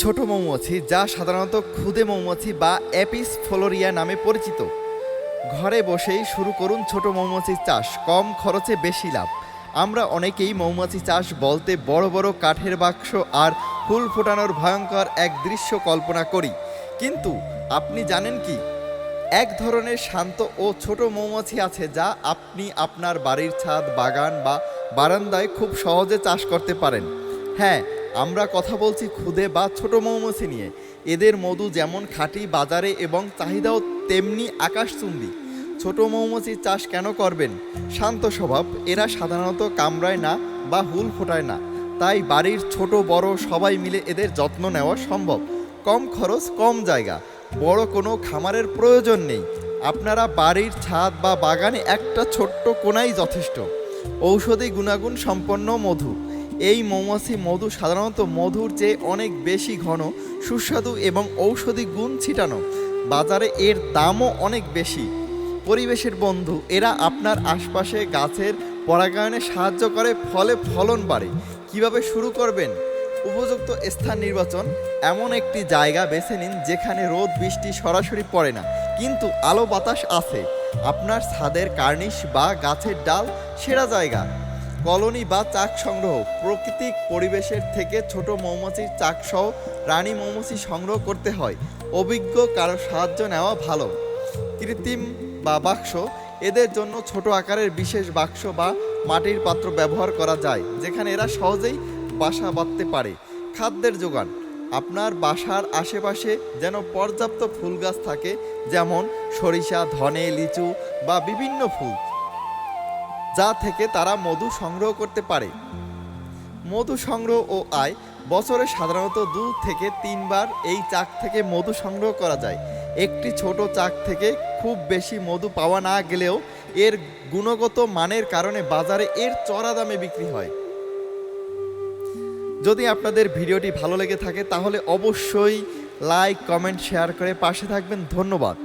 ছোট মৌমাছি, যা সাধারণত ক্ষুদে মৌমাছি বা অ্যাপিস ফ্লোরিয়া নামে পরিচিত। ঘরে বসেই শুরু করুন ছোট মৌমাছির চাষ, কম খরচে বেশি লাভ। আমরা অনেকেই মৌমাছি চাষ বলতে বড় বড় কাঠের বাক্স আর ফুল ফোটানোর ভয়ঙ্কর এক দৃশ্য কল্পনা করি, কিন্তু আপনি জানেন কি, এক ধরনের শান্ত ও ছোট মৌমাছি আছে যা আপনি আপনার বাড়ির ছাদ, বাগান বা বারান্দায় খুব সহজে চাষ করতে পারেন। হ্যাঁ, আমরা কথা বলছি ক্ষুদে বা ছোট মৌমাছি নিয়ে। এদের মধু যেমন খাঁটি, বাজারে এবং চাহিদাও তেমনি আকাশচুম্বী। ছোট মৌমাছির চাষ কেন করবেন? শান্ত স্বভাব, এরা সাধারণত কামড়ায় না বা হুল ফোটায় না, তাই বাড়ির ছোট বড় সবাই মিলে এদের যত্ন নেওয়া সম্ভব। কম খরচ, কম জায়গা, বড় কোনো খামারের প্রয়োজন নেই। আপনারা বাড়ির ছাদ বা বাগানে একটা ছোট্ট কোণাই যথেষ্ট। ঔষধি গুণাগুণ সম্পন্ন মধু। এই মৌমাছি মধু সাধারণত মধুর চেয়ে অনেক বেশি ঘন, সুস্বাদু এবং ঔষধি গুণ ছিটানো। বাজারে এর দামও অনেক বেশি। পরিবেশের বন্ধু, এরা আপনার আশপাশে গাছের পরাগায়নে সাহায্য করে, ফলে ফলন বাড়ে। কিভাবে শুরু করবেন? উপযুক্ত স্থান নির্বাচন। এমন একটি জায়গা বেছে নিন যেখানে রোদ বৃষ্টি সরাসরি পড়ে না, কিন্তু আলো বাতাস আছে। আপনার ছাদের কার্নিশ বা গাছের ডাল সেরা জায়গা। কলোনি বা চাক সংগ্রহ। প্রাকৃতিক পরিবেশের থেকে ছোট মৌমাছির চাকসহ রানী মৌমাছি সংগ্রহ করতে হয়। অভিজ্ঞ কারো সাহায্য নেওয়া ভালো। কৃত্রিম বা বাক্স। এদের জন্য ছোট আকারের বিশেষ বাক্স বা মাটির পাত্র ব্যবহার করা যায়, যেখানে এরা সহজেই বাসা বাঁধতে পারে। খাদ্যের যোগান। আপনার বাসার আশেপাশে যেন পর্যাপ্ত ফুল গাছ থাকে, যেমন সরিষা, ধনে, লিচু বা বিভিন্ন ফুল, যা থেকে তারা মধু সংগ্রহ করতে পারে। মধু সংগ্রহ ও আয়। বছরে সাধারণত 2 থেকে 3 বার এই চাক থেকে মধু সংগ্রহ করা যায়। একটি ছোট চাক থেকে খুব বেশি মধু পাওয়া না গেলেও এর গুণগত মানের কারণে বাজারে এর চড়া দামে বিক্রি হয়। যদি আপনাদের ভিডিওটি ভালো লেগে থাকে তাহলে অবশ্যই লাইক, কমেন্ট, শেয়ার করে পাশে থাকবেন। ধন্যবাদ।